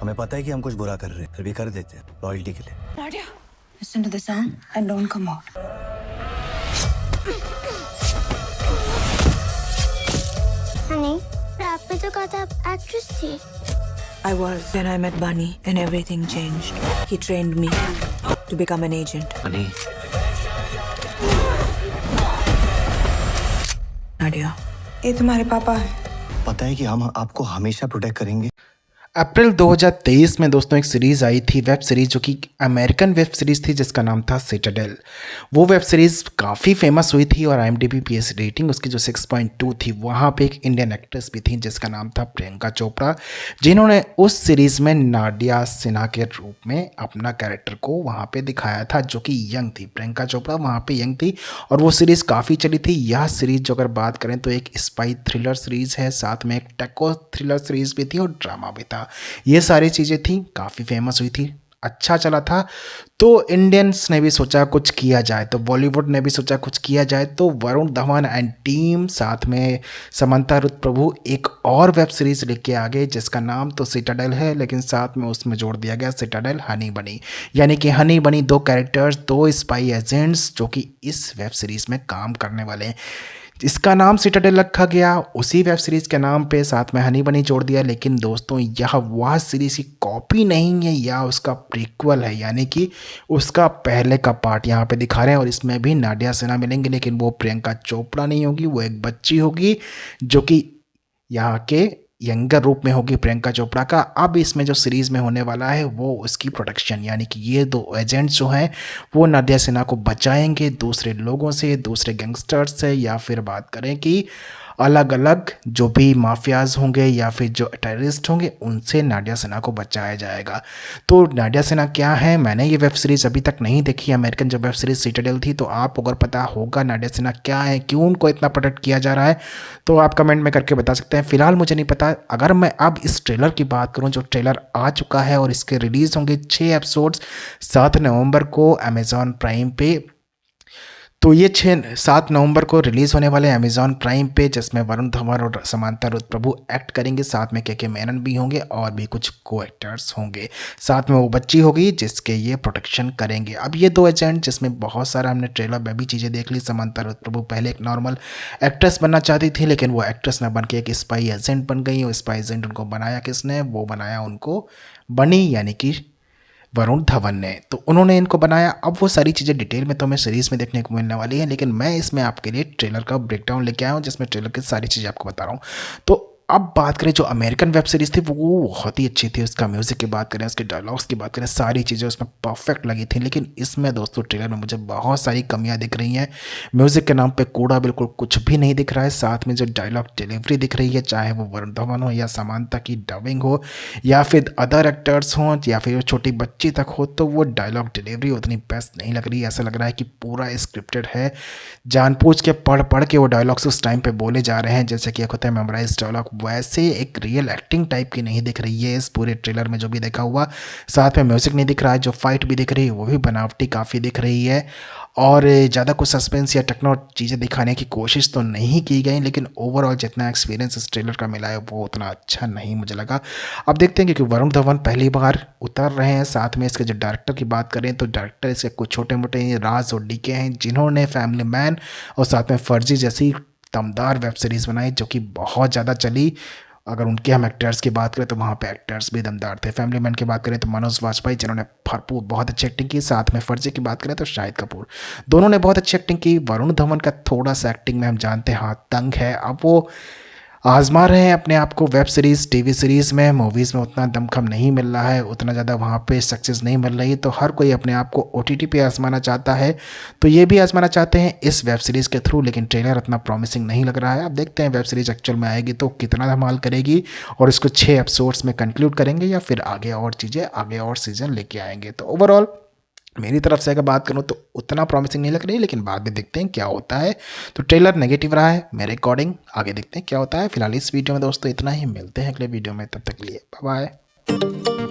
हमें पता है कि हम कुछ बुरा कर रहे हैं, फिर भी कर देते हैं लॉयल्टी के लिए। Nadia, listen to the song and don't come out. Honey, रात में तो कहा था आप एक्ट्रेस थी। I was when I met Bunny and everything changed. He trained me to become an agent. Honey, Nadia, ये तुम्हारे पापा है। पता है कि हम आपको हमेशा प्रोटेक्ट करेंगे। अप्रैल 2023 में दोस्तों एक सीरीज़ आई थी, वेब सीरीज़, जो कि अमेरिकन वेब सीरीज़ थी जिसका नाम था सिटाडेल। वो वेब सीरीज़ काफ़ी फेमस हुई थी और IMDb PS रेटिंग उसकी जो 6.2 थी, वहाँ पे एक इंडियन एक्ट्रेस भी थी जिसका नाम था प्रियंका चोपड़ा, जिन्होंने उस सीरीज़ में नाडिया सिन्हा के रूप में अपना कैरेक्टर को वहाँ पे दिखाया था, जो कि यंग थी। प्रियंका चोपड़ा वहाँ पे यंग थी और वो सीरीज़ काफ़ी चली थी। यह सीरीज़ जो अगर बात करें तो एक स्पाई थ्रिलर सीरीज़ है, साथ में एक टेको थ्रिलर सीरीज़ भी थी और ड्रामा भी था। ये सारी चीज़ें थी, काफ़ी फेमस हुई थी, अच्छा चला था। तो इंडियंस ने भी सोचा कुछ किया जाए, तो बॉलीवुड ने भी सोचा कुछ किया जाए, तो वरुण धवन एंड टीम साथ में समंता रुथ प्रभु एक और वेब सीरीज़ लेके आ गए जिसका नाम तो सिटाडेल है, लेकिन साथ में उसमें जोड़ दिया गया सिटाडेल हनी बनी, यानी कि हनी बनी दो कैरेक्टर्स, दो स्पाई एजेंट्स जो कि इस वेब सीरीज़ में काम करने वाले हैं। इसका नाम सिटाडेल रखा गया उसी वेब सीरीज़ के नाम पे, साथ में हनी बनी जोड़ दिया। लेकिन दोस्तों यह वह सीरीज़ की कॉपी नहीं है, यह उसका प्रीक्वल है, यानी कि उसका पहले का पार्ट यहाँ पे दिखा रहे हैं। और इसमें भी नाडिया सिन्हा मिलेंगे, लेकिन वो प्रियंका चोपड़ा नहीं होगी, वो एक बच्ची होगी जो कि यहाँ के यंगर रूप में होगी प्रियंका चोपड़ा का। अब इसमें जो सीरीज़ में होने वाला है वो उसकी प्रोटेक्शन, यानी कि ये दो एजेंट्स जो हैं वो नाडिया सिन्हा को बचाएंगे दूसरे लोगों से, दूसरे गैंगस्टर्स से, या फिर बात करें कि अलग अलग जो भी माफियाज होंगे या फिर जो टेररिस्ट होंगे उनसे नाडिया सिन्हा को बचाया जाएगा। तो नाडिया सिन्हा क्या है, मैंने ये वेब सीरीज़ अभी तक नहीं देखी, अमेरिकन जो वेब सीरीज़ सिटाडेल थी। तो आप अगर पता होगा नाडिया सिन्हा क्या है, क्यों उनको इतना प्रोटेक्ट किया जा रहा है, तो आप कमेंट में करके बता सकते हैं। फिलहाल मुझे नहीं पता। अगर मैं अब इस ट्रेलर की बात करूँ, जो ट्रेलर आ चुका है और इसके रिलीज़ होंगे 6 एपिसोड्स 7 नवंबर को अमेज़ॉन प्राइम पे। तो ये 7 नवंबर को रिलीज़ होने वाले अमेज़ॉन प्राइम पे, जिसमें वरुण धवन और समंता रुथ प्रभु एक्ट करेंगे, साथ में के मेनन भी होंगे और भी कुछ को एक्टर्स होंगे, साथ में वो बच्ची होगी जिसके ये प्रोटेक्शन करेंगे। अब ये दो एजेंट, जिसमें बहुत सारा हमने ट्रेलर में भी चीज़ें देख ली। समंता रुथ प्रभु पहले एक नॉर्मल एक्ट्रेस बनना चाहती थी, लेकिन वो एक्ट्रेस ना बन के एक स्पाई एजेंट बन गई। और स्पाई एजेंट उनको बनाया किसने, वो बनाया उनको बनी, यानी कि वरुण धवन ने। तो उन्होंने इनको बनाया। अब वो सारी चीज़ें डिटेल में तो हमें सीरीज़ में देखने को मिलने वाली है, लेकिन मैं इसमें आपके लिए ट्रेलर का ब्रेकडाउन लेके आया हूँ, जिसमें ट्रेलर की सारी चीज़ें आपको बता रहा हूँ। तो अब बात करें जो अमेरिकन वेब सीरीज़ थी वो बहुत ही अच्छी थी। उसका म्यूज़िक की बात करें, उसके डायलॉग्स की बात करें, सारी चीज़ें उसमें परफेक्ट लगी थी। लेकिन इसमें दोस्तों ट्रेलर में मुझे बहुत सारी कमियां दिख रही हैं। म्यूज़िक के नाम पे कूड़ा बिल्कुल कुछ भी नहीं दिख रहा है। साथ में जो डायलॉग डिलीवरी दिख रही है, चाहे वो वरुण धवन हो या समांता की डबिंग हो या फिर अदर एक्टर्स हों या फिर छोटी बच्ची तक हो, तो वो डायलॉग डिलीवरी उतनी बेस्ट नहीं लग रही है। ऐसा लग रहा है कि पूरा स्क्रिप्टेड है, जानबूझ के पढ़ पढ़ के वो डायलॉग्स उस टाइम पे बोले जा रहे हैं जैसे कि एक होता है मेमोराइज डायलॉग, वैसे एक रियल एक्टिंग टाइप की नहीं दिख रही है इस पूरे ट्रेलर में जो भी देखा हुआ। साथ में म्यूज़िक नहीं दिख रहा है, जो फाइट भी दिख रही है वो भी बनावटी काफ़ी दिख रही है, और ज़्यादा कुछ सस्पेंस या टेक्नो चीज़ें दिखाने की कोशिश तो नहीं की गई। लेकिन ओवरऑल जितना एक्सपीरियंस इस ट्रेलर का मिला है वो उतना अच्छा नहीं मुझे लगा। अब देखते हैं, क्योंकि वरुण धवन पहली बार उतर रहे हैं। साथ में इसके जो डायरेक्टर की बात करें तो डायरेक्टर इसके कुछ छोटे मोटे राज और डीके हैं, जिन्होंने फैमिली मैन और साथ में फर्जी जैसी दमदार वेब सीरीज़ बनाई जो कि बहुत ज़्यादा चली। अगर उनके हम एक्टर्स की बात करें तो वहाँ पे एक्टर्स भी दमदार थे। फैमिली मैन की बात करें तो मनोज वाजपेयी, जिन्होंने भरपूर बहुत अच्छी एक्टिंग की। साथ में फर्जी की बात करें तो शाहिद कपूर, दोनों ने बहुत अच्छी एक्टिंग की। वरुण धवन का थोड़ा सा एक्टिंग में हम जानते हैं हाथ तंग है। अब वो आजमा रहे हैं अपने आप को वेब सीरीज़, टीवी सीरीज़ में, मूवीज़ में उतना दमखम नहीं मिल रहा है, उतना ज़्यादा वहाँ पे सक्सेस नहीं मिल रही। तो हर कोई अपने आप को OTT पे आजमाना चाहता है, तो ये भी आजमाना चाहते हैं इस वेब सीरीज़ के थ्रू। लेकिन ट्रेलर इतना प्रॉमिसिंग नहीं लग रहा है। अब देखते हैं वेब सीरीज़ एक्चुअल में आएगी तो कितना धमाल करेगी और इसको 6 एपिसोड्स में कंक्लूड करेंगे या फिर आगे और चीज़ें, आगे और सीज़न लेके आएंगे। तो ओवरऑल मेरी तरफ से अगर बात करूँ तो उतना प्रॉमिसिंग नहीं लग रही, लेकिन बाद में देखते हैं क्या होता है। तो ट्रेलर नेगेटिव रहा है मेरे अकॉर्डिंग, आगे देखते हैं क्या होता है। फिलहाल इस वीडियो में दोस्तों इतना ही, मिलते हैं अगले वीडियो में, तब तक के लिए बाय बाय।